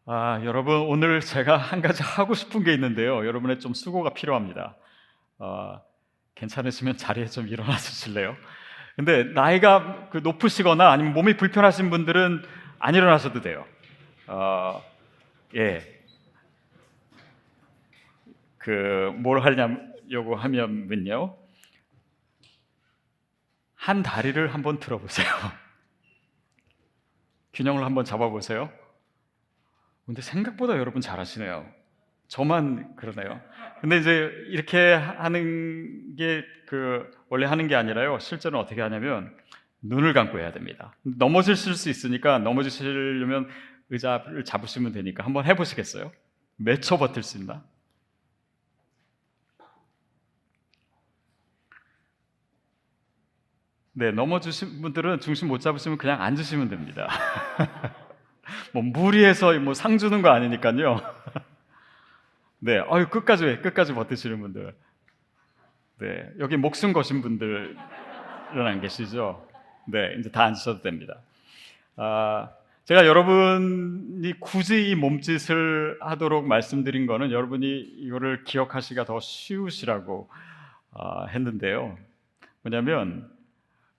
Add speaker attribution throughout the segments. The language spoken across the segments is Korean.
Speaker 1: 여러분, 오늘 제가 한 가지 하고 싶은 게 있는데요. 여러분의 좀 수고가 필요합니다. 아, 괜찮으시면 자리에 좀 일어나 주실래요? 근데 나이가 높으시거나 아니면 몸이 불편하신 분들은 안 일어나셔도 돼요. 어, 예, 뭘 하려고 하면요. 한 다리를 한번 들어보세요. 균형을 한번 잡아보세요. 근데 생각보다 여러분 잘하시네요. 저만 그러네요. 근데 이제 이렇게 하는 게 원래 하는 게 아니라요. 실제로는 어떻게 하냐면 눈을 감고 해야 됩니다. 넘어지실 수 있으니까 넘어지시려면 의자를 잡으시면 되니까 한번 해보시겠어요? 몇 초 버틸 수 있나? 네, 넘어지신 분들은 중심 못 잡으시면 그냥 앉으시면 됩니다. 뭐 무리해서 뭐 상 주는 거 아니니까요. 네, 끝까지 버티시는 분들. 네, 여기 목숨 거신 분들은 안 계시죠? 네, 이제 다 앉으셔도 됩니다. 아, 제가 여러분이 굳이 이 몸짓을 하도록 말씀드린 거는 여러분이 이거를 기억하시기가 더 쉬우시라고 했는데요. 뭐냐면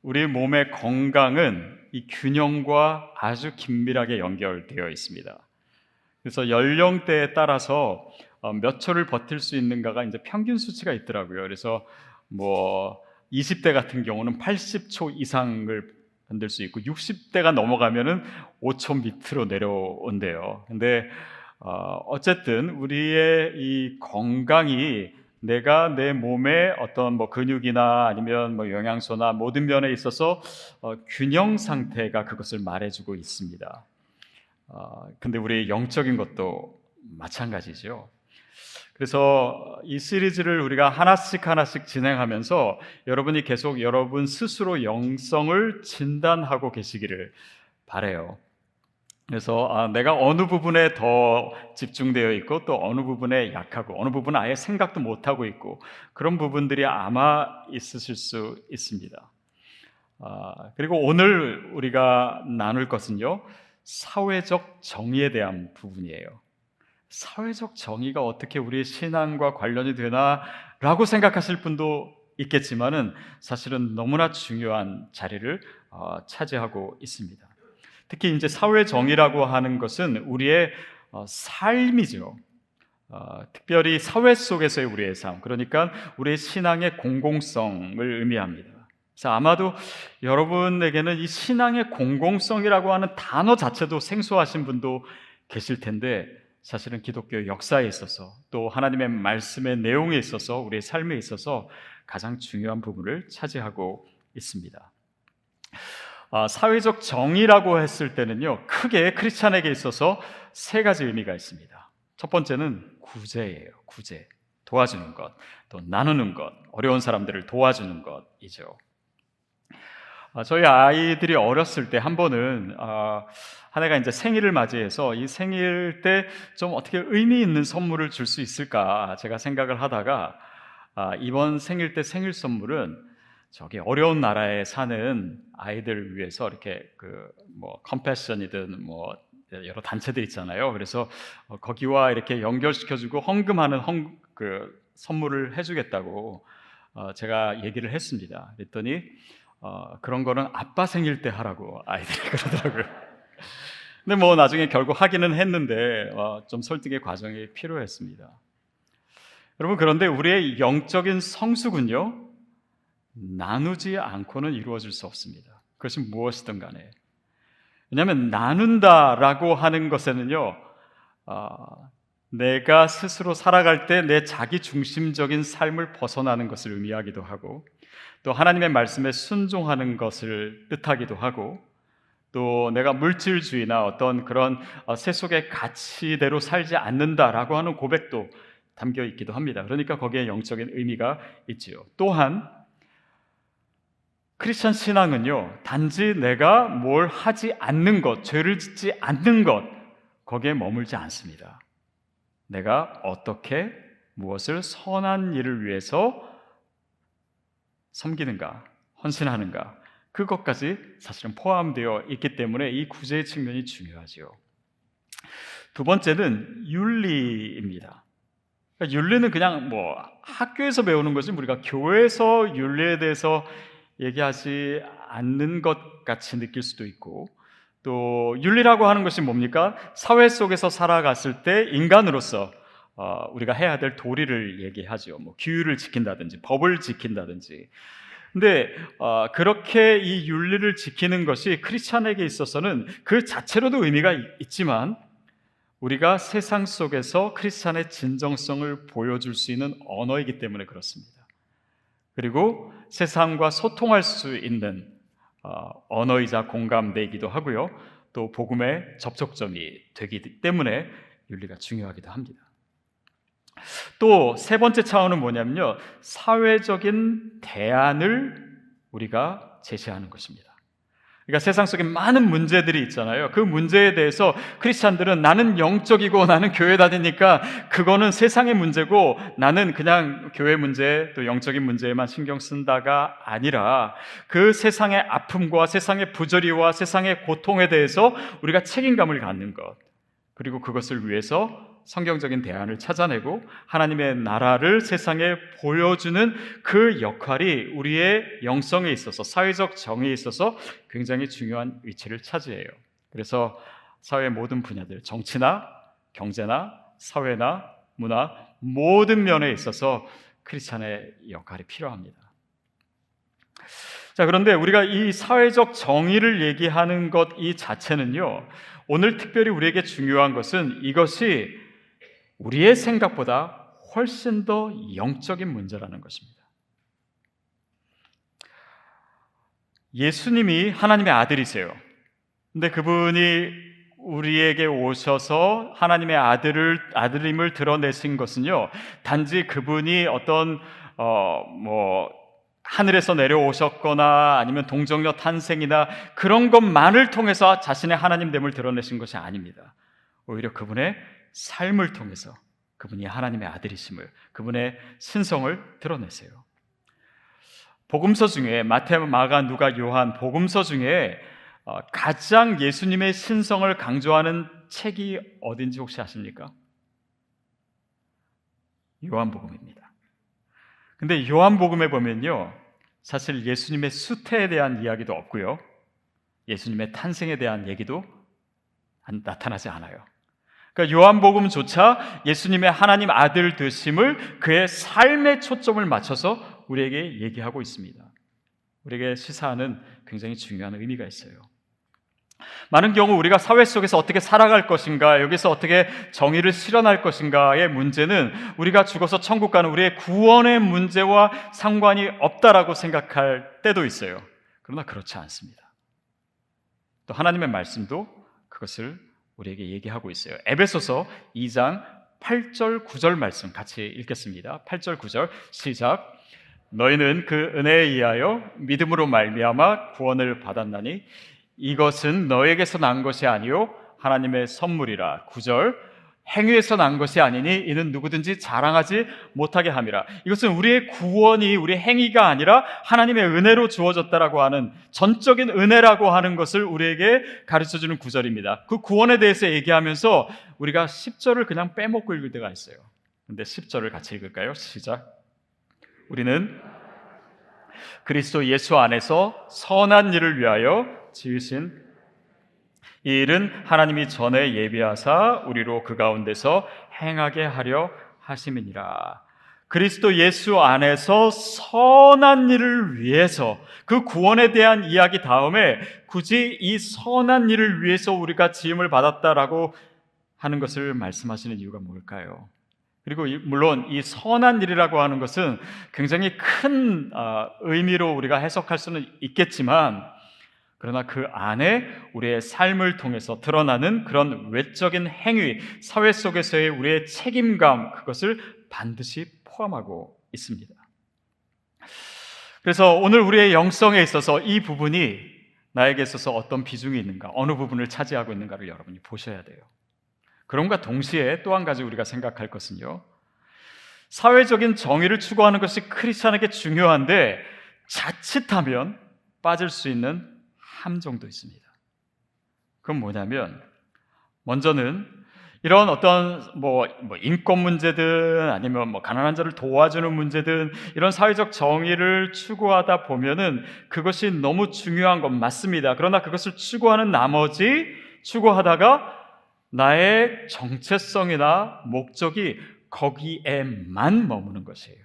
Speaker 1: 우리 몸의 건강은 이 균형과 아주 긴밀하게 연결되어 있습니다. 그래서 연령대에 따라서 몇 초를 버틸 수 있는가가 이제 평균 수치가 있더라고요. 그래서 뭐 20대 같은 경우는 80초 이상을 견딜 수 있고 60대가 넘어가면은 5초 밑으로 내려온대요. 근데 어쨌든 우리의 이 건강이 내가 내 몸의 어떤 뭐 근육이나 아니면 뭐 영양소나 모든 면에 있어서 균형 상태가 그것을 말해주고 있습니다. 근데 우리 영적인 것도 마찬가지죠. 그래서 이 시리즈를 우리가 하나씩 진행하면서 여러분이 계속 여러분 스스로 영성을 진단하고 계시기를 바라요. 그래서 내가 어느 부분에 더 집중되어 있고 또 어느 부분에 약하고 어느 부분은 아예 생각도 못하고 있고 그런 부분들이 아마 있으실 수 있습니다. 그리고 오늘 우리가 나눌 것은요, 사회적 정의에 대한 부분이에요. 사회적 정의가 어떻게 우리의 신앙과 관련이 되나라고 생각하실 분도 있겠지만은 사실은 너무나 중요한 자리를 차지하고 있습니다. 특히 이제 사회 정의라고 하는 것은 우리의 삶이죠. 특별히 사회 속에서의 우리의 삶, 그러니까 우리의 신앙의 공공성을 의미합니다. 그래서 아마도 여러분에게는 이 신앙의 공공성이라고 하는 단어 자체도 생소하신 분도 계실 텐데 사실은 기독교 역사에 있어서 또 하나님의 말씀의 내용에 있어서 우리의 삶에 있어서 가장 중요한 부분을 차지하고 있습니다. 사회적 정의라고 했을 때는요, 크게 크리스찬에게 있어서 세 가지 의미가 있습니다. 첫 번째는 구제예요. 구제. 도와주는 것, 또 나누는 것, 어려운 사람들을 도와주는 것이죠. 저희 아이들이 어렸을 때 한 번은 한 해가 이제 생일을 맞이해서 이 생일 때 좀 어떻게 의미 있는 선물을 줄 수 있을까 제가 생각을 하다가 이번 생일 때 생일 선물은 저기 어려운 나라에 사는 아이들을 위해서 이렇게 뭐 컴패션이든 뭐 여러 단체들 있잖아요. 그래서 거기와 이렇게 연결시켜주고 헌금하는 선물을 해주겠다고 제가 얘기를 했습니다. 그랬더니 그런 거는 아빠 생일 때 하라고 아이들이 그러더라고요. 근데 뭐 나중에 결국 하기는 했는데 좀 설득의 과정이 필요했습니다. 여러분, 그런데 우리의 영적인 성숙은요, 나누지 않고는 이루어질 수 없습니다. 그것이 무엇이든 간에. 왜냐하면 나눈다라고 하는 것에는요, 내가 스스로 살아갈 때 내 자기 중심적인 삶을 벗어나는 것을 의미하기도 하고 또 하나님의 말씀에 순종하는 것을 뜻하기도 하고 또 내가 물질주의나 어떤 그런 세속의 가치대로 살지 않는다라고 하는 고백도 담겨 있기도 합니다. 그러니까 거기에 영적인 의미가 있지요. 또한 크리스천 신앙은요, 단지 내가 뭘 하지 않는 것, 죄를 짓지 않는 것, 거기에 머물지 않습니다. 내가 어떻게 무엇을 선한 일을 위해서 섬기는가, 헌신하는가, 그것까지 사실은 포함되어 있기 때문에 이 구제의 측면이 중요하지요. 두 번째는 윤리입니다. 그러니까 윤리는 그냥 학교에서 배우는 것이 우리가 교회에서 윤리에 대해서 얘기하지 않는 것 같이 느낄 수도 있고, 또 윤리라고 하는 것이 뭡니까? 사회 속에서 살아갔을 때 인간으로서 우리가 해야 될 도리를 얘기하죠. 규율을 지킨다든지 법을 지킨다든지. 근데 그렇게 이 윤리를 지키는 것이 크리스찬에게 있어서는 그 자체로도 의미가 있지만, 우리가 세상 속에서 크리스찬의 진정성을 보여줄 수 있는 언어이기 때문에 그렇습니다. 그리고 세상과 소통할 수 있는 언어이자 공감대이기도 하고요, 또 복음의 접촉점이 되기 때문에 윤리가 중요하기도 합니다. 또 세 번째 차원은 뭐냐면요, 사회적인 대안을 우리가 제시하는 것입니다. 그러니까 세상 속에 많은 문제들이 있잖아요. 그 문제에 대해서 크리스찬들은 나는 영적이고 나는 교회 다니니까 그거는 세상의 문제고 나는 그냥 교회 문제 또 영적인 문제에만 신경 쓴다가 아니라, 그 세상의 아픔과 세상의 부조리와 세상의 고통에 대해서 우리가 책임감을 갖는 것, 그리고 그것을 위해서 성경적인 대안을 찾아내고 하나님의 나라를 세상에 보여주는 그 역할이 우리의 영성에 있어서, 사회적 정의에 있어서 굉장히 중요한 위치를 차지해요. 그래서 사회의 모든 분야들, 정치나 경제나 사회나 문화, 모든 면에 있어서 크리스찬의 역할이 필요합니다. 자, 그런데 우리가 이 사회적 정의를 얘기하는 것 이 자체는요, 오늘 특별히 우리에게 중요한 것은 이것이 우리의 생각보다 훨씬 더 영적인 문제라는 것입니다. 예수님이 하나님의 아들이세요. 근데 그분이 우리에게 오셔서 하나님의 아들임을 드러내신 것은요, 단지 그분이 어떤 하늘에서 내려오셨거나 아니면 동정녀 탄생이나 그런 것만을 통해서 자신의 하나님됨을 드러내신 것이 아닙니다. 오히려 그분의 삶을 통해서 그분이 하나님의 아들이심을, 그분의 신성을 드러내세요. 복음서 중에 마태, 마가, 누가, 요한 복음서 중에 가장 예수님의 신성을 강조하는 책이 어딘지 혹시 아십니까? 요한복음입니다. 근데 요한복음에 보면요, 사실 예수님의 수태에 대한 이야기도 없고요, 예수님의 탄생에 대한 얘기도 나타나지 않아요. 그러니까 요한복음조차 예수님의 하나님 아들 되심을 그의 삶에 초점을 맞춰서 우리에게 얘기하고 있습니다. 우리에게 시사하는 굉장히 중요한 의미가 있어요. 많은 경우 우리가 사회 속에서 어떻게 살아갈 것인가, 여기서 어떻게 정의를 실현할 것인가의 문제는 우리가 죽어서 천국 가는 우리의 구원의 문제와 상관이 없다라고 생각할 때도 있어요. 그러나 그렇지 않습니다. 또 하나님의 말씀도 그것을 우리에게 얘기하고 있어요. 에베소서 2장 8절 9절 말씀 같이 읽겠습니다. 8절 9절 시작. 너희는 그 은혜에 의하여 믿음으로 말미암아 구원을 받았나니 이것은 너에게서 난 것이 아니요 하나님의 선물이라. 9절 행위에서 난 것이 아니니 이는 누구든지 자랑하지 못하게 함이라. 이것은 우리의 구원이 우리 행위가 아니라 하나님의 은혜로 주어졌다라고 하는, 전적인 은혜라고 하는 것을 우리에게 가르쳐주는 구절입니다. 그 구원에 대해서 얘기하면서 우리가 10절을 그냥 빼먹고 읽을 때가 있어요. 근데 10절을 같이 읽을까요? 시작. 우리는 그리스도 예수 안에서 선한 일을 위하여 지으신 이 일은 하나님이 전에 예비하사 우리로 그 가운데서 행하게 하려 하심이니라. 그리스도 예수 안에서 선한 일을 위해서, 그 구원에 대한 이야기 다음에 굳이 이 선한 일을 위해서 우리가 지음을 받았다라고 하는 것을 말씀하시는 이유가 뭘까요? 그리고 물론 이 선한 일이라고 하는 것은 굉장히 큰 의미로 우리가 해석할 수는 있겠지만, 그러나 그 안에 우리의 삶을 통해서 드러나는 그런 외적인 행위, 사회 속에서의 우리의 책임감, 그것을 반드시 포함하고 있습니다. 그래서 오늘 우리의 영성에 있어서 이 부분이 나에게 있어서 어떤 비중이 있는가, 어느 부분을 차지하고 있는가를 여러분이 보셔야 돼요. 그럼과 동시에 또 한 가지 우리가 생각할 것은요, 사회적인 정의를 추구하는 것이 크리스찬에게 중요한데 자칫하면 빠질 수 있는 함정도 있습니다. 그건 뭐냐면, 먼저는 이런 어떤 인권 문제든 아니면 가난한 자를 도와주는 문제든 이런 사회적 정의를 추구하다 보면은 그것이 너무 중요한 건 맞습니다. 그러나 그것을 추구하는 나머지 추구하다가 나의 정체성이나 목적이 거기에만 머무는 것이에요.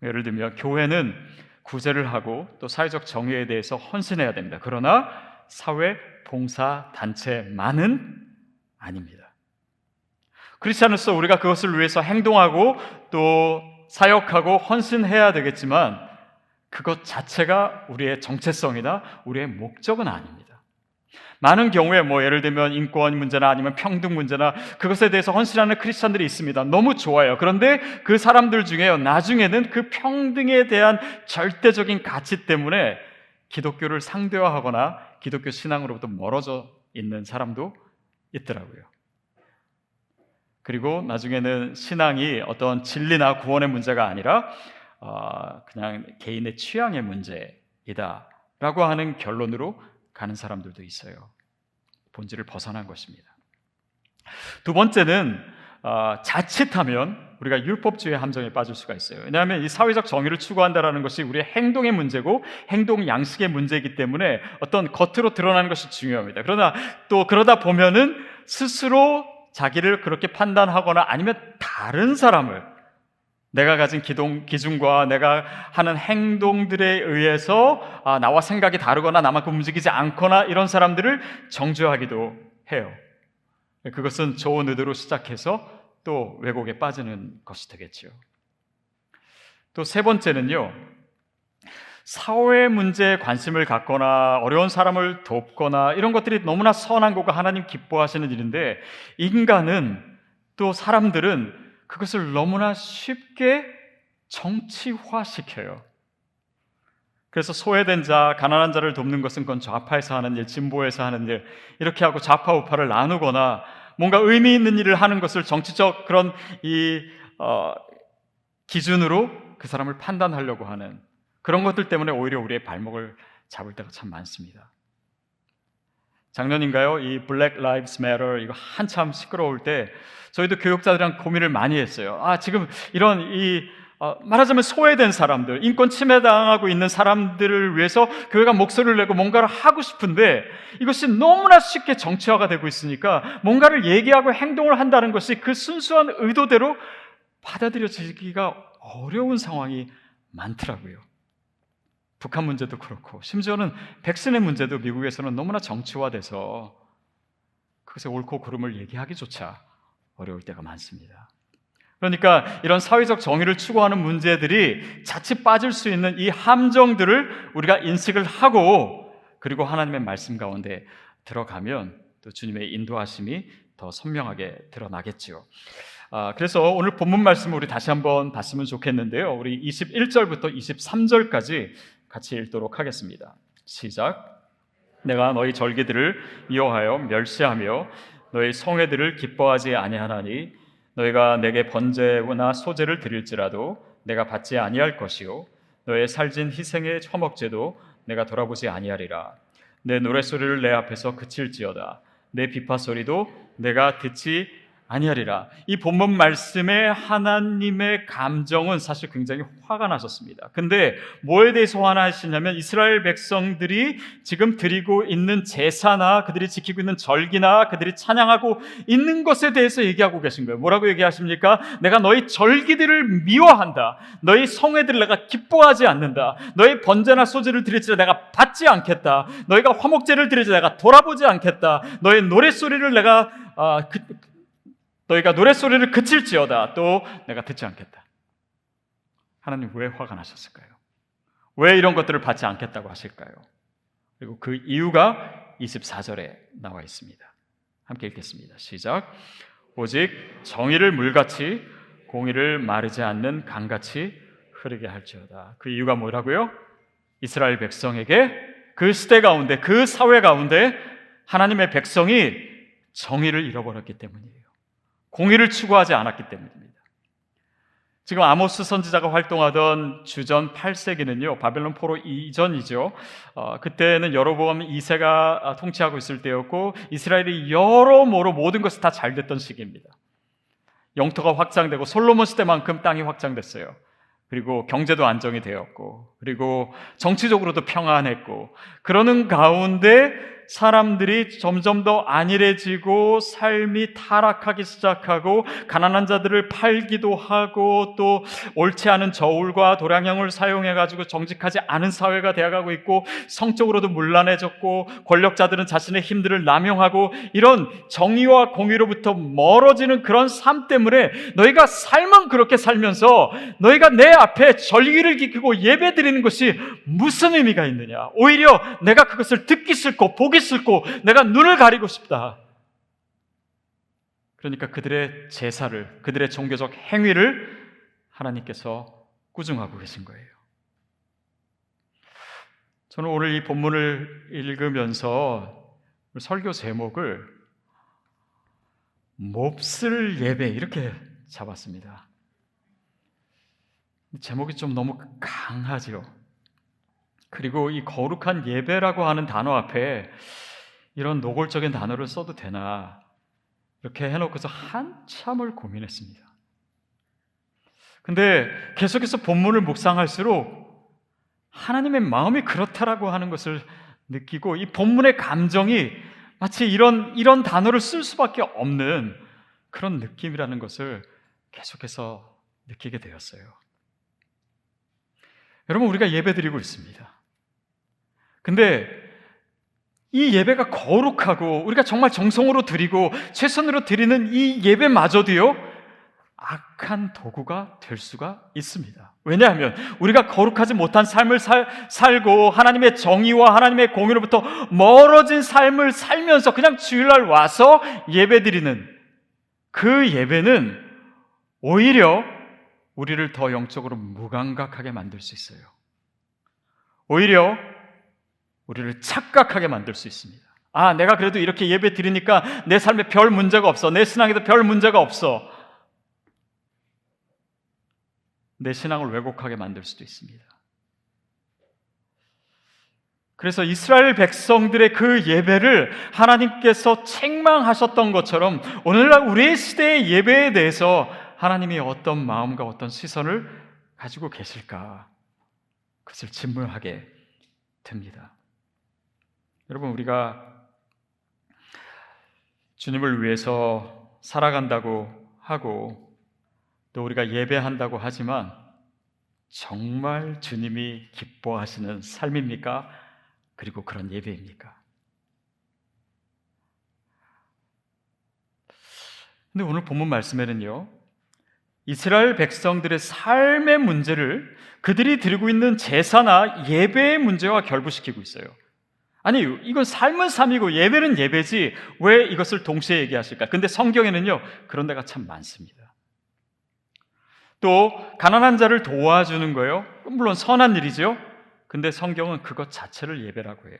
Speaker 1: 예를 들면 교회는 구제를 하고 또 사회적 정의에 대해서 헌신해야 됩니다. 그러나 사회 봉사 단체만은 아닙니다. 크리스찬으로서 우리가 그것을 위해서 행동하고 또 사역하고 헌신해야 되겠지만 그것 자체가 우리의 정체성이나 우리의 목적은 아닙니다. 많은 경우에 예를 들면 인권 문제나 아니면 평등 문제나 그것에 대해서 헌신하는 크리스찬들이 있습니다. 너무 좋아요. 그런데 그 사람들 중에 나중에는 그 평등에 대한 절대적인 가치 때문에 기독교를 상대화하거나 기독교 신앙으로부터 멀어져 있는 사람도 있더라고요. 그리고 나중에는 신앙이 어떤 진리나 구원의 문제가 아니라 그냥 개인의 취향의 문제이다라고 하는 결론으로 가는 사람들도 있어요. 본질을 벗어난 것입니다. 두 번째는 자칫하면 우리가 율법주의 함정에 빠질 수가 있어요. 왜냐하면 이 사회적 정의를 추구한다는 것이 우리의 행동의 문제고 행동 양식의 문제이기 때문에 어떤 겉으로 드러나는 것이 중요합니다. 그러나 또 그러다 보면은 스스로 자기를 그렇게 판단하거나 아니면 다른 사람을 내가 가진 기준과 내가 하는 행동들에 의해서 나와 생각이 다르거나 나만큼 움직이지 않거나 이런 사람들을 정죄하기도 해요. 그것은 좋은 의도로 시작해서 또 왜곡에 빠지는 것이 되겠죠. 또 세 번째는요, 사회 문제에 관심을 갖거나 어려운 사람을 돕거나 이런 것들이 너무나 선한 거고 하나님 기뻐하시는 일인데 인간은 또 사람들은 그것을 너무나 쉽게 정치화시켜요. 그래서 소외된 자, 가난한 자를 돕는 것은 그건 좌파에서 하는 일, 진보에서 하는 일 이렇게 하고 좌파 우파를 나누거나 뭔가 의미 있는 일을 하는 것을 정치적 그런 기준으로 그 사람을 판단하려고 하는 그런 것들 때문에 오히려 우리의 발목을 잡을 때가 참 많습니다. 작년인가요? 이 Black Lives Matter 이거 한참 시끄러울 때 저희도 교육자들이랑 고민을 많이 했어요. 지금 이런 말하자면 소외된 사람들, 인권 침해당하고 있는 사람들을 위해서 교회가 목소리를 내고 뭔가를 하고 싶은데 이것이 너무나 쉽게 정치화가 되고 있으니까 뭔가를 얘기하고 행동을 한다는 것이 그 순수한 의도대로 받아들여지기가 어려운 상황이 많더라고요. 북한 문제도 그렇고 심지어는 백신의 문제도 미국에서는 너무나 정치화돼서 그것의 옳고 그름을 얘기하기조차 어려울 때가 많습니다. 그러니까 이런 사회적 정의를 추구하는 문제들이 자칫 빠질 수 있는 이 함정들을 우리가 인식을 하고 그리고 하나님의 말씀 가운데 들어가면 또 주님의 인도하심이 더 선명하게 드러나겠지요. 그래서 오늘 본문 말씀을 우리 다시 한번 봤으면 좋겠는데요. 우리 21절부터 23절까지 같이 읽도록 하겠습니다. 시작. 내가 너희 절기들을 미워하여 멸시하며 너희 성회들을 기뻐하지 아니하나니 너희가 내게 번제나 소제를 드릴지라도 내가 받지 아니할 것이요 너의 살진 희생의 화목제도 내가 돌아보지 아니하리라. 내 노랫소리를 내 앞에서 그칠지어다. 내 비파소리도 내가 듣지 아니하리라. 이 본문 말씀에 하나님의 감정은 사실 굉장히 화가 나셨습니다. 근데 뭐에 대해서 화나시냐면 이스라엘 백성들이 지금 드리고 있는 제사나 그들이 지키고 있는 절기나 그들이 찬양하고 있는 것에 대해서 얘기하고 계신 거예요. 뭐라고 얘기하십니까? 내가 너희 절기들을 미워한다. 너희 성회들을 내가 기뻐하지 않는다. 너희 번제나 소제를 드릴지라 내가 받지 않겠다. 너희가 화목제를 드릴지 내가 돌아보지 않겠다. 너희 노랫소리를 너희가 노랫소리를 그칠지어다. 또 내가 듣지 않겠다. 하나님 왜 화가 나셨을까요? 왜 이런 것들을 받지 않겠다고 하실까요? 그리고 그 이유가 24절에 나와 있습니다. 함께 읽겠습니다. 시작. 오직 정의를 물같이 공의를 마르지 않는 강같이 흐르게 할지어다. 그 이유가 뭐라고요? 이스라엘 백성에게 그 시대 가운데 그 사회 가운데 하나님의 백성이 정의를 잃어버렸기 때문이에요. 공의를 추구하지 않았기 때문입니다. 지금 아모스 선지자가 활동하던 주전 8세기는요 바벨론 포로 이전이죠. 그때는 여로보암 2세가 통치하고 있을 때였고 이스라엘이 여러모로 모든 것이 다 잘 됐던 시기입니다. 영토가 확장되고 솔로몬 시대만큼 땅이 확장됐어요. 그리고 경제도 안정이 되었고, 그리고 정치적으로도 평안했고, 그러는 가운데 사람들이 점점 더 안일해지고 삶이 타락하기 시작하고 가난한 자들을 팔기도 하고 또 옳지 않은 저울과 도량형을 사용해가지고 정직하지 않은 사회가 되어가고 있고 성적으로도 문란해졌고 권력자들은 자신의 힘들을 남용하고 이런 정의와 공의로부터 멀어지는 그런 삶 때문에 너희가 삶은 그렇게 살면서 너희가 내 앞에 절기를 지키고 예배 드리는 것이 무슨 의미가 있느냐, 오히려 내가 그것을 듣기 싫고 보기 싫고 내가 눈을 가리고 싶다. 그러니까 그들의 제사를, 그들의 종교적 행위를 하나님께서 꾸중하고 계신 거예요. 저는 오늘 이 본문을 읽으면서 설교 제목을 몹쓸 예배 이렇게 잡았습니다. 제목이 좀 너무 강하죠. 그리고 이 거룩한 예배라고 하는 단어 앞에 이런 노골적인 단어를 써도 되나 이렇게 해놓고서 한참을 고민했습니다. 근데 계속해서 본문을 묵상할수록 하나님의 마음이 그렇다라고 하는 것을 느끼고 이 본문의 감정이 마치 이런 단어를 쓸 수밖에 없는 그런 느낌이라는 것을 계속해서 느끼게 되었어요. 여러분, 우리가 예배드리고 있습니다. 근데 이 예배가 거룩하고 우리가 정말 정성으로 드리고 최선으로 드리는 이 예배마저도요 악한 도구가 될 수가 있습니다. 왜냐하면 우리가 거룩하지 못한 삶을 살고 하나님의 정의와 하나님의 공의로부터 멀어진 삶을 살면서 그냥 주일날 와서 예배드리는 그 예배는 오히려 우리를 더 영적으로 무감각하게 만들 수 있어요. 오히려 우리를 착각하게 만들 수 있습니다. 아, 내가 그래도 이렇게 예배 드리니까 내 삶에 별 문제가 없어. 내 신앙에도 별 문제가 없어. 내 신앙을 왜곡하게 만들 수도 있습니다. 그래서 이스라엘 백성들의 그 예배를 하나님께서 책망하셨던 것처럼 오늘날 우리의 시대의 예배에 대해서 하나님이 어떤 마음과 어떤 시선을 가지고 계실까? 그것을 질문하게 됩니다. 여러분, 우리가 주님을 위해서 살아간다고 하고 또 우리가 예배한다고 하지만 정말 주님이 기뻐하시는 삶입니까? 그리고 그런 예배입니까? 근데 오늘 본문 말씀에는요, 이스라엘 백성들의 삶의 문제를 그들이 드리고 있는 제사나 예배의 문제와 결부시키고 있어요. 아니, 이건 삶은 삶이고 예배는 예배지 왜 이것을 동시에 얘기하실까? 근데 성경에는요 그런 데가 참 많습니다. 또 가난한 자를 도와주는 거예요. 물론 선한 일이죠. 근데 성경은 그것 자체를 예배라고 해요.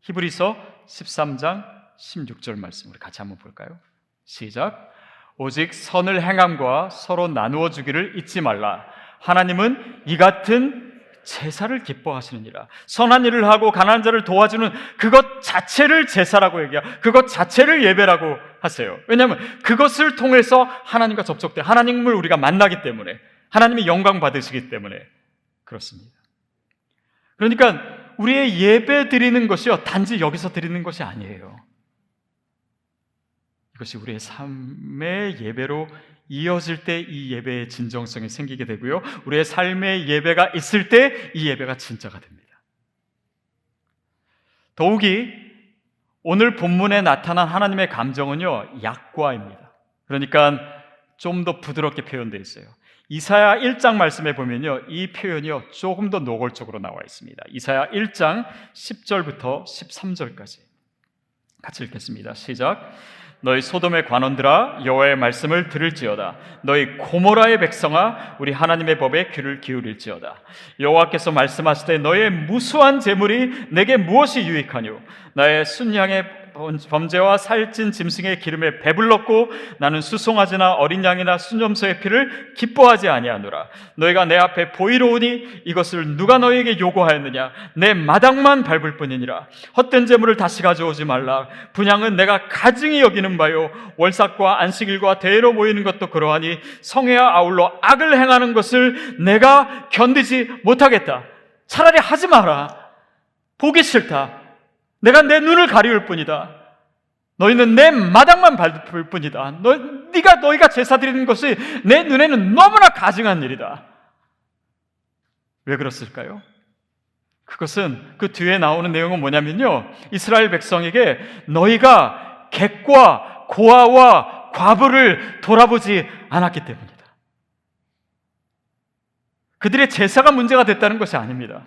Speaker 1: 히브리서 13장 16절 말씀 우리 같이 한번 볼까요? 시작. 오직 선을 행함과 서로 나누어 주기를 잊지 말라. 하나님은 이 같은 제사를 기뻐하시느니라. 선한 일을 하고 가난한 자를 도와주는 그것 자체를 제사라고 얘기해요. 그것 자체를 예배라고 하세요. 왜냐하면 그것을 통해서 하나님과 접촉돼 하나님을 우리가 만나기 때문에, 하나님이 영광 받으시기 때문에 그렇습니다. 그러니까 우리의 예배 드리는 것이요 단지 여기서 드리는 것이 아니에요. 이것이 우리의 삶의 예배로 이어질 때 이 예배의 진정성이 생기게 되고요, 우리의 삶의 예배가 있을 때 이 예배가 진짜가 됩니다. 더욱이 오늘 본문에 나타난 하나님의 감정은요 약과입니다. 그러니까 좀 더 부드럽게 표현되어 있어요. 이사야 1장 말씀에 보면요 이 표현이요 조금 더 노골적으로 나와 있습니다. 이사야 1장 10절부터 13절까지 같이 읽겠습니다. 시작. 너희 소돔의 관원들아 여호와의 말씀을 들을지어다. 너희 고모라의 백성아 우리 하나님의 법에 귀를 기울일지어다. 여호와께서 말씀하시되 너의 무수한 재물이 내게 무엇이 유익하뇨? 나의 순양의 범죄와 살찐 짐승의 기름에 배불렀고 나는 수송아지나 어린 양이나 순염소의 피를 기뻐하지 아니하노라. 너희가 내 앞에 보이러 오니 이것을 누가 너희에게 요구하였느냐? 내 마당만 밟을 뿐이니라. 헛된 재물을 다시 가져오지 말라. 분향은 내가 가증히 여기는 바요 월삭과 안식일과 대회로 모이는 것도 그러하니 성회와 아울러 악을 행하는 것을 내가 견디지 못하겠다. 차라리 하지 마라. 보기 싫다. 내가 내 눈을 가리울 뿐이다. 너희는 내 마당만 밟을 뿐이다. 너희가 제사 드리는 것이 내 눈에는 너무나 가증한 일이다. 왜 그렇을까요? 그것은 그 뒤에 나오는 내용은 뭐냐면요, 이스라엘 백성에게 너희가 객과 고아와 과부를 돌아보지 않았기 때문이다. 그들의 제사가 문제가 됐다는 것이 아닙니다.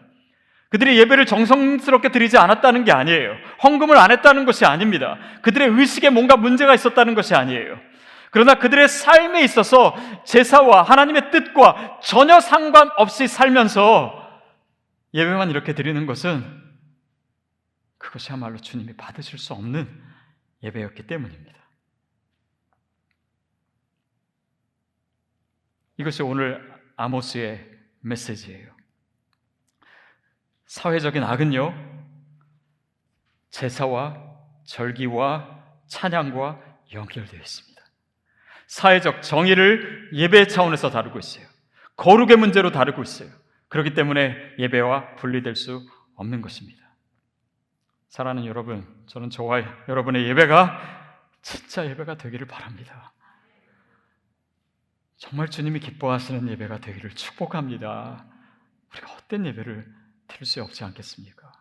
Speaker 1: 그들이 예배를 정성스럽게 드리지 않았다는 게 아니에요. 헌금을 안 했다는 것이 아닙니다. 그들의 의식에 뭔가 문제가 있었다는 것이 아니에요. 그러나 그들의 삶에 있어서 제사와 하나님의 뜻과 전혀 상관없이 살면서 예배만 이렇게 드리는 것은 그것이야말로 주님이 받으실 수 없는 예배였기 때문입니다. 이것이 오늘 아모스의 메시지예요. 사회적인 악은요, 제사와 절기와 찬양과 연결되어 있습니다. 사회적 정의를 예배 차원에서 다루고 있어요. 거룩의 문제로 다루고 있어요. 그렇기 때문에 예배와 분리될 수 없는 것입니다. 사랑하는 여러분, 저는 저와 여러분의 예배가 진짜 예배가 되기를 바랍니다. 정말 주님이 기뻐하시는 예배가 되기를 축복합니다. 우리가 헛된 예배를 드릴 수 없지 않겠습니까?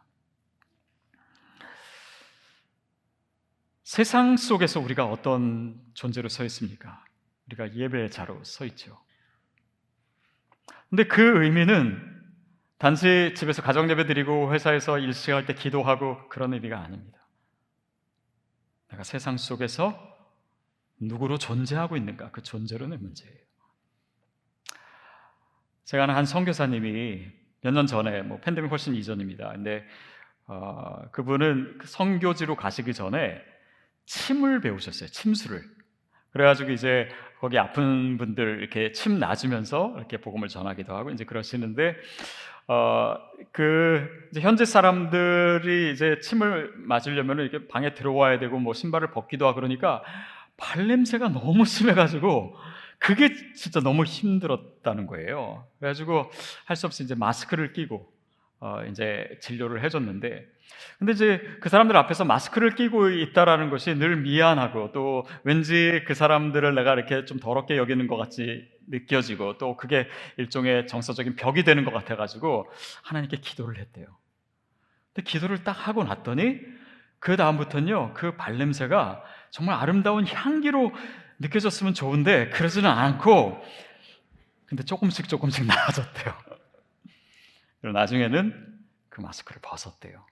Speaker 1: 세상 속에서 우리가 어떤 존재로 서 있습니까? 우리가 예배의 자로 서 있죠. 근데 그 의미는 단지 집에서 가정예배 드리고 회사에서 일 시작할 때 기도하고 그런 의미가 아닙니다. 내가 세상 속에서 누구로 존재하고 있는가, 그 존재로는 문제예요. 제가 아는 한 선교사님이 몇 년 전에, 팬데믹 훨씬 이전입니다. 근데 그분은 선교지로 가시기 전에 침을 배우셨어요. 침수를. 그래가지고 이제 거기 아픈 분들 이렇게 침 놔주면서 이렇게 복음을 전하기도 하고 이제 그러시는데, 이제 현지 사람들이 이제 침을 맞으려면 이렇게 방에 들어와야 되고 신발을 벗기도 하고 그러니까 발냄새가 너무 심해가지고 그게 진짜 너무 힘들었다는 거예요. 그래가지고 할 수 없이 이제 마스크를 끼고 이제 진료를 해줬는데, 근데 이제 그 사람들 앞에서 마스크를 끼고 있다라는 것이 늘 미안하고 또 왠지 그 사람들을 내가 이렇게 좀 더럽게 여기는 것 같이 느껴지고 또 그게 일종의 정서적인 벽이 되는 것 같아가지고 하나님께 기도를 했대요. 근데 기도를 딱 하고 났더니 그 다음부터는요, 그 발냄새가 정말 아름다운 향기로 느껴졌으면 좋은데 그러지는 않고 근데 조금씩 나아졌대요. 그리고 나중에는 그 마스크를 벗었대요.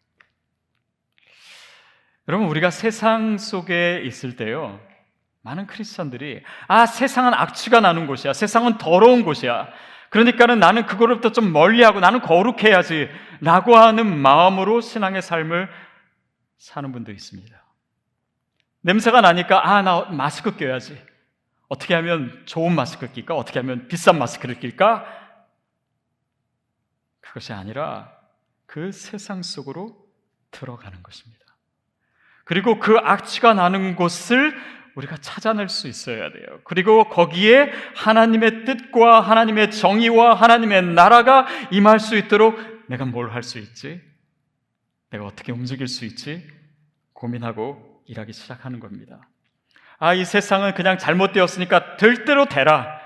Speaker 1: 여러분, 우리가 세상 속에 있을 때요, 많은 크리스천들이 세상은 악취가 나는 곳이야, 세상은 더러운 곳이야, 그러니까는 나는 그거로부터 좀 멀리하고 나는 거룩해야지 라고 하는 마음으로 신앙의 삶을 사는 분도 있습니다. 냄새가 나니까 나 마스크 껴야지, 어떻게 하면 좋은 마스크 낄까, 어떻게 하면 비싼 마스크를 낄까? 그것이 아니라 그 세상 속으로 들어가는 것입니다. 그리고 그 악취가 나는 곳을 우리가 찾아낼 수 있어야 돼요. 그리고 거기에 하나님의 뜻과 하나님의 정의와 하나님의 나라가 임할 수 있도록 내가 뭘 할 수 있지? 내가 어떻게 움직일 수 있지? 고민하고 일하기 시작하는 겁니다. 이 세상은 그냥 잘못되었으니까 될 대로 되라,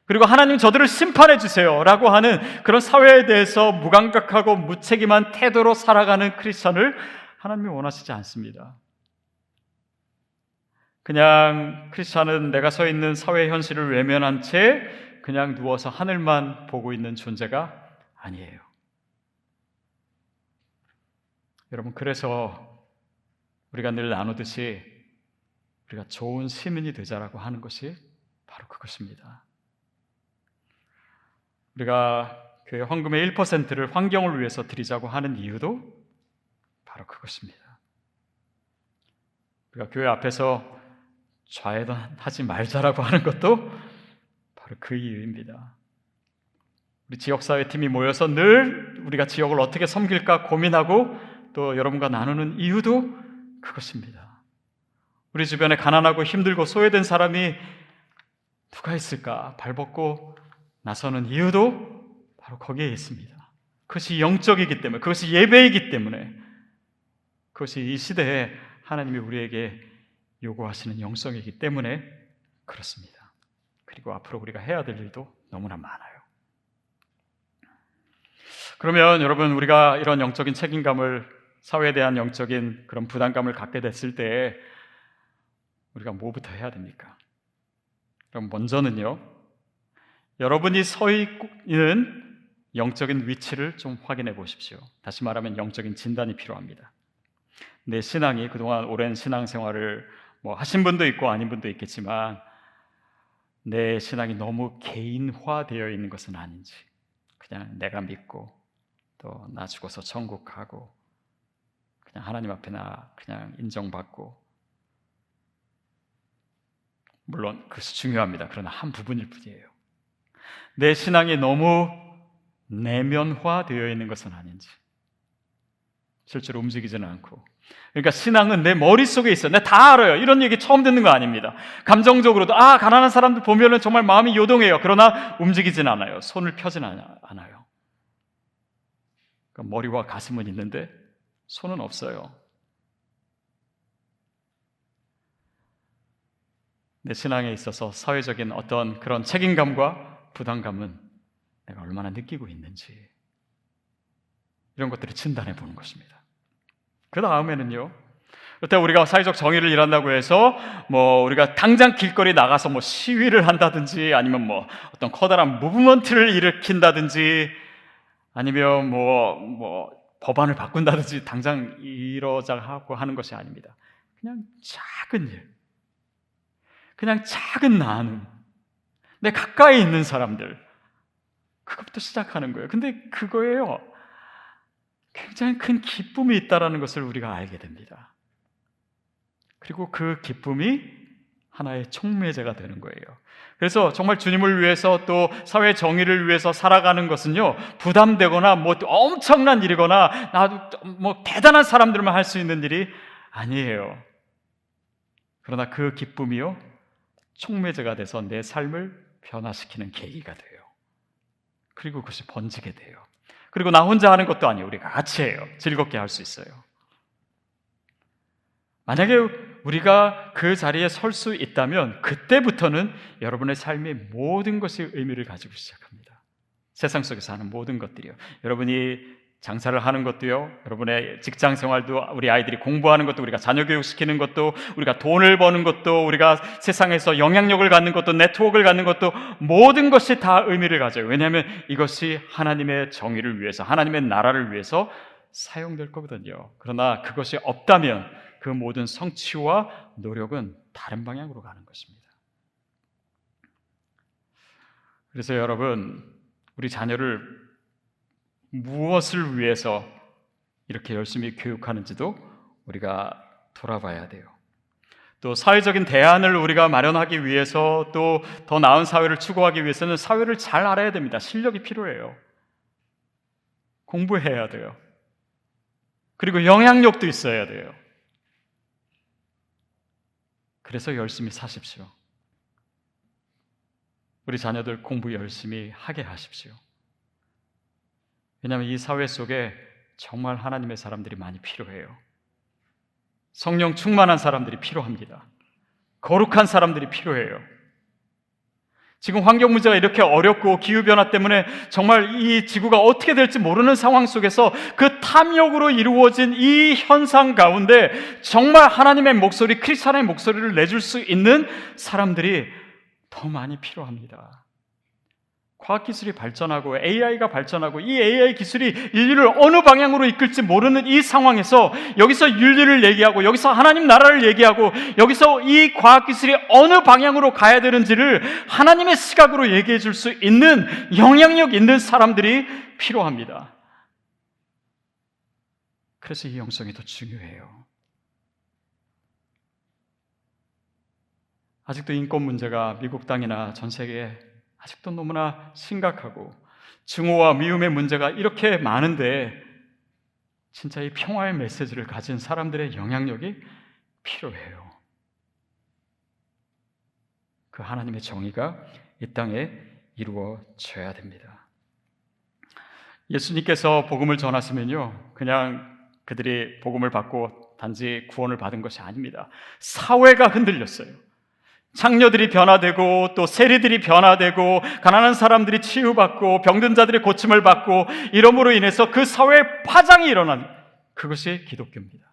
Speaker 1: 그리고 하나님 저들을 심판해 주세요 라고 하는 그런 사회에 대해서 무감각하고 무책임한 태도로 살아가는 크리스천을 하나님이 원하시지 않습니다. 그냥 크리스천은 내가 서 있는 사회 현실을 외면한 채 그냥 누워서 하늘만 보고 있는 존재가 아니에요. 여러분, 그래서 우리가 늘 나누듯이 우리가 좋은 시민이 되자라고 하는 것이 바로 그것입니다. 우리가 교회 헌금의 1%를 환경을 위해서 드리자고 하는 이유도 바로 그것입니다. 우리가 교회 앞에서 좌회전하지 말자라고 하는 것도 바로 그 이유입니다. 우리 지역사회팀이 모여서 늘 우리가 지역을 어떻게 섬길까 고민하고 또 여러분과 나누는 이유도 그것입니다. 우리 주변에 가난하고 힘들고 소외된 사람이 누가 있을까 발벗고 나서는 이유도 바로 거기에 있습니다. 그것이 영적이기 때문에, 그것이 예배이기 때문에, 그것이 이 시대에 하나님이 우리에게 요구하시는 영성이기 때문에 그렇습니다. 그리고 앞으로 우리가 해야 될 일도 너무나 많아요. 그러면 여러분, 우리가 이런 영적인 책임감을, 사회에 대한 영적인 그런 부담감을 갖게 됐을 때 우리가 뭐부터 해야 됩니까? 그럼 먼저는요, 여러분이 서 있는 영적인 위치를 좀 확인해 보십시오. 다시 말하면 영적인 진단이 필요합니다. 내 신앙이 그동안 오랜 신앙생활을 하신 분도 있고 아닌 분도 있겠지만 내 신앙이 너무 개인화되어 있는 것은 아닌지, 그냥 내가 믿고 또 나 죽어서 천국 가고 그냥 하나님 앞에 나 그냥 인정받고, 물론 그것이 중요합니다. 그러나 한 부분일 뿐이에요. 내 신앙이 너무 내면화되어 있는 것은 아닌지, 실제로 움직이지는 않고, 그러니까 신앙은 내 머릿속에 있어요. 내가 다 알아요. 이런 얘기 처음 듣는 거 아닙니다. 감정적으로도 가난한 사람들 보면은 정말 마음이 요동해요. 그러나 움직이진 않아요. 손을 펴진 않아요. 그러니까 머리와 가슴은 있는데 손은 없어요. 내 신앙에 있어서 사회적인 어떤 그런 책임감과 부담감은 내가 얼마나 느끼고 있는지, 이런 것들을 진단해 보는 것입니다. 그 다음에는요, 그때 우리가 사회적 정의를 일한다고 해서 우리가 당장 길거리 나가서 시위를 한다든지 아니면 어떤 커다란 무브먼트를 일으킨다든지 아니면 법안을 바꾼다든지 당장 이러자고 하는 것이 아닙니다. 그냥 작은 일, 그냥 작은 나눔, 내 가까이 있는 사람들, 그것부터 시작하는 거예요. 근데 그거예요, 굉장히 큰 기쁨이 있다는 것을 우리가 알게 됩니다. 그리고 그 기쁨이 하나의 촉매제가 되는 거예요. 그래서 정말 주님을 위해서 또 사회 정의를 위해서 살아가는 것은요, 부담되거나 엄청난 일이거나 나도 대단한 사람들만 할 수 있는 일이 아니에요. 그러나 그 기쁨이요, 촉매제가 돼서 내 삶을 변화시키는 계기가 돼요. 그리고 그것이 번지게 돼요. 그리고 나 혼자 하는 것도 아니에요. 우리가 같이 해요. 즐겁게 할 수 있어요. 만약에 우리가 그 자리에 설 수 있다면 그때부터는 여러분의 삶의 모든 것이 의미를 가지고 시작합니다. 세상 속에서 하는 모든 것들이요. 여러분이 장사를 하는 것도요, 여러분의 직장 생활도, 우리 아이들이 공부하는 것도, 우리가 자녀 교육시키는 것도, 우리가 돈을 버는 것도, 우리가 세상에서 영향력을 갖는 것도, 네트워크를 갖는 것도, 모든 것이 다 의미를 가져요. 왜냐하면 이것이 하나님의 정의를 위해서, 하나님의 나라를 위해서 사용될 거거든요. 그러나 그것이 없다면 그 모든 성취와 노력은 다른 방향으로 가는 것입니다. 그래서 여러분, 우리 자녀를 무엇을 위해서 이렇게 열심히 교육하는지도 우리가 돌아봐야 돼요. 또 사회적인 대안을 우리가 마련하기 위해서, 또 더 나은 사회를 추구하기 위해서는 사회를 잘 알아야 됩니다. 실력이 필요해요. 공부해야 돼요. 그리고 영향력도 있어야 돼요. 그래서 열심히 사십시오. 우리 자녀들 공부 열심히 하게 하십시오. 왜냐하면 이 사회 속에 정말 하나님의 사람들이 많이 필요해요. 성령 충만한 사람들이 필요합니다. 거룩한 사람들이 필요해요. 지금 환경 문제가 이렇게 어렵고 기후변화 때문에 정말 이 지구가 어떻게 될지 모르는 상황 속에서 그 탐욕으로 이루어진 이 현상 가운데 정말 하나님의 목소리, 크리스찬의 목소리를 내줄 수 있는 사람들이 더 많이 필요합니다. 과학기술이 발전하고 AI가 발전하고 이 AI 기술이 인류를 어느 방향으로 이끌지 모르는 이 상황에서 여기서 윤리를 얘기하고 여기서 하나님 나라를 얘기하고 여기서 이 과학기술이 어느 방향으로 가야 되는지를 하나님의 시각으로 얘기해 줄 수 있는 영향력 있는 사람들이 필요합니다. 그래서 이 영성이 더 중요해요. 아직도 인권 문제가 미국 땅이나 전 세계에 아직도 너무나 심각하고 증오와 미움의 문제가 이렇게 많은데 진짜 이 평화의 메시지를 가진 사람들의 영향력이 필요해요. 그 하나님의 정의가 이 땅에 이루어져야 됩니다. 예수님께서 복음을 전하시면요, 그냥 그들이 복음을 받고 단지 구원을 받은 것이 아닙니다. 사회가 흔들렸어요. 창녀들이 변화되고 또 세리들이 변화되고 가난한 사람들이 치유받고 병든 자들이 고침을 받고 이러므로 인해서 그 사회에 파장이 일어난, 그것이 기독교입니다.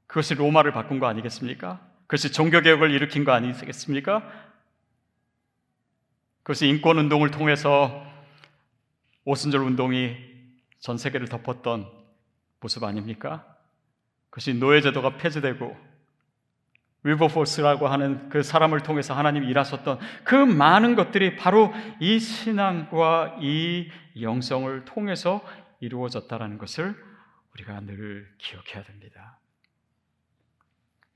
Speaker 1: 그것이 로마를 바꾼 거 아니겠습니까? 그것이 종교개혁을 일으킨 거 아니겠습니까? 그것이 인권운동을 통해서 오순절 운동이 전 세계를 덮었던 모습 아닙니까? 그것이 노예제도가 폐지되고 윌버포스라고 하는 그 사람을 통해서 하나님이 일하셨던 그 많은 것들이 바로 이 신앙과 이 영성을 통해서 이루어졌다는 것을 우리가 늘 기억해야 됩니다.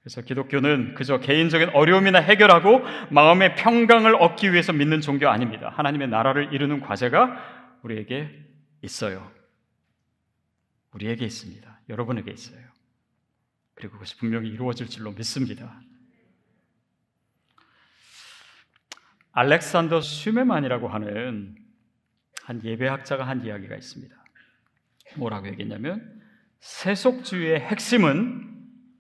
Speaker 1: 그래서 기독교는 그저 개인적인 어려움이나 해결하고 마음의 평강을 얻기 위해서 믿는 종교 아닙니다. 하나님의 나라를 이루는 과제가 우리에게 있어요. 우리에게 있습니다. 여러분에게 있어요. 그리고 그것이 분명히 이루어질 줄로 믿습니다. 알렉산더 슈메만이라고 하는 한 예배학자가 한 이야기가 있습니다. 뭐라고 얘기했냐면 세속주의의 핵심은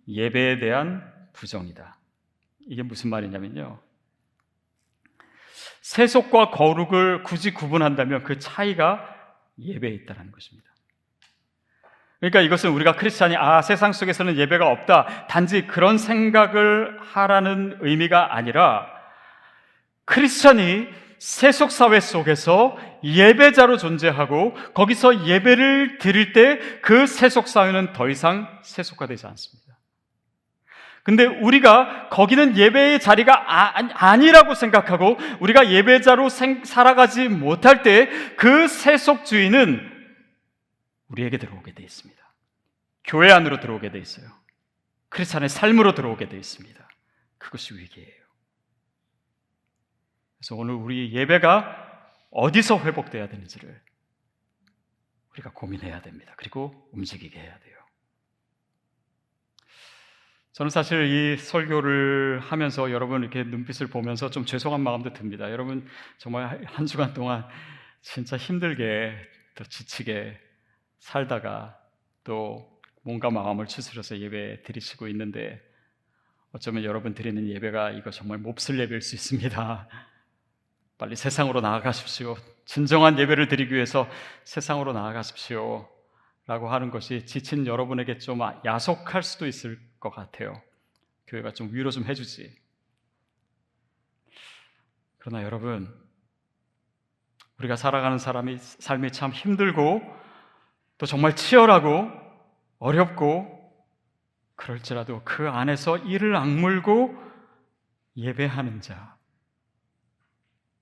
Speaker 1: 예배에 대한 부정이다. 이게 무슨 말이냐면요, 세속과 거룩을 굳이 구분한다면 그 차이가 예배에 있다는 것입니다. 그러니까 이것은 우리가 크리스찬이 세상 속에서는 예배가 없다, 단지 그런 생각을 하라는 의미가 아니라 크리스찬이 세속 사회 속에서 예배자로 존재하고 거기서 예배를 드릴 때 그 세속 사회는 더 이상 세속화되지 않습니다. 근데 우리가 거기는 예배의 자리가 아니라고 생각하고 우리가 예배자로 살아가지 못할 때 그 세속주의는 우리에게 들어오게 되어 있습니다. 교회 안으로 들어오게 되어 있어요. 크리스찬의 삶으로 들어오게 되어 있습니다. 그것이 위기예요. 그래서 오늘 우리 예배가 어디서 회복돼야 되는지를 우리가 고민해야 됩니다. 그리고 움직이게 해야 돼요. 저는 사실 이 설교를 하면서 여러분 이렇게 눈빛을 보면서 좀 죄송한 마음도 듭니다. 여러분 정말 한 주간 동안 진짜 힘들게 또 지치게 살다가 또 몸과 마음을 추스려서 예배 드리시고 있는데 어쩌면 여러분 드리는 예배가 이거 정말 몹쓸 예배일 수 있습니다. 빨리 세상으로 나아가십시오. 진정한 예배를 드리기 위해서 세상으로 나아가십시오 라고 하는 것이 지친 여러분에게 좀 야속할 수도 있을 것 같아요. 교회가 좀 위로 좀 해주지. 그러나 여러분, 우리가 살아가는 삶이 참 힘들고 또 정말 치열하고 어렵고 그럴지라도 그 안에서 이를 악물고 예배하는 자,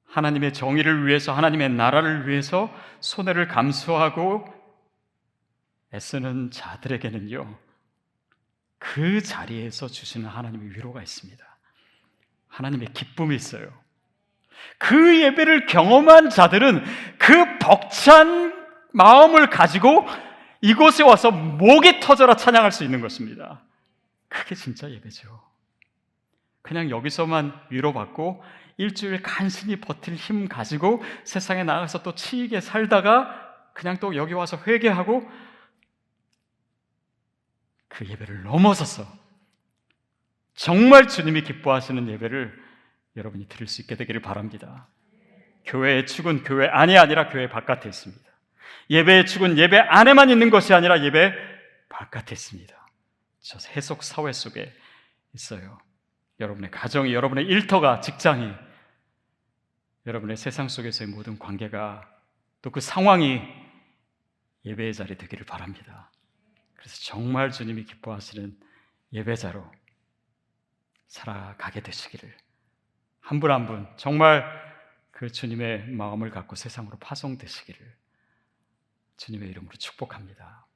Speaker 1: 하나님의 정의를 위해서, 하나님의 나라를 위해서 손해를 감수하고 애쓰는 자들에게는요, 그 자리에서 주시는 하나님의 위로가 있습니다. 하나님의 기쁨이 있어요. 그 예배를 경험한 자들은 그 벅찬 마음을 가지고 이곳에 와서 목이 터져라 찬양할 수 있는 것입니다. 그게 진짜 예배죠. 그냥 여기서만 위로받고 일주일 간신히 버틸 힘 가지고 세상에 나가서 또 치이게 살다가 그냥 또 여기 와서 회개하고 그 예배를 넘어서서 정말 주님이 기뻐하시는 예배를 여러분이 드릴 수 있게 되기를 바랍니다. 교회의 축은 교회 안이 아니라 교회 바깥에 있습니다. 예배의 축은 예배 안에만 있는 것이 아니라 예배 바깥에 있습니다. 저 세속 사회 속에 있어요. 여러분의 가정이, 여러분의 일터가, 직장이, 여러분의 세상 속에서의 모든 관계가, 또 그 상황이 예배의 자리 되기를 바랍니다. 그래서 정말 주님이 기뻐하시는 예배자로 살아가게 되시기를, 한 분 한 분 정말 그 주님의 마음을 갖고 세상으로 파송되시기를 주님의 이름으로 축복합니다.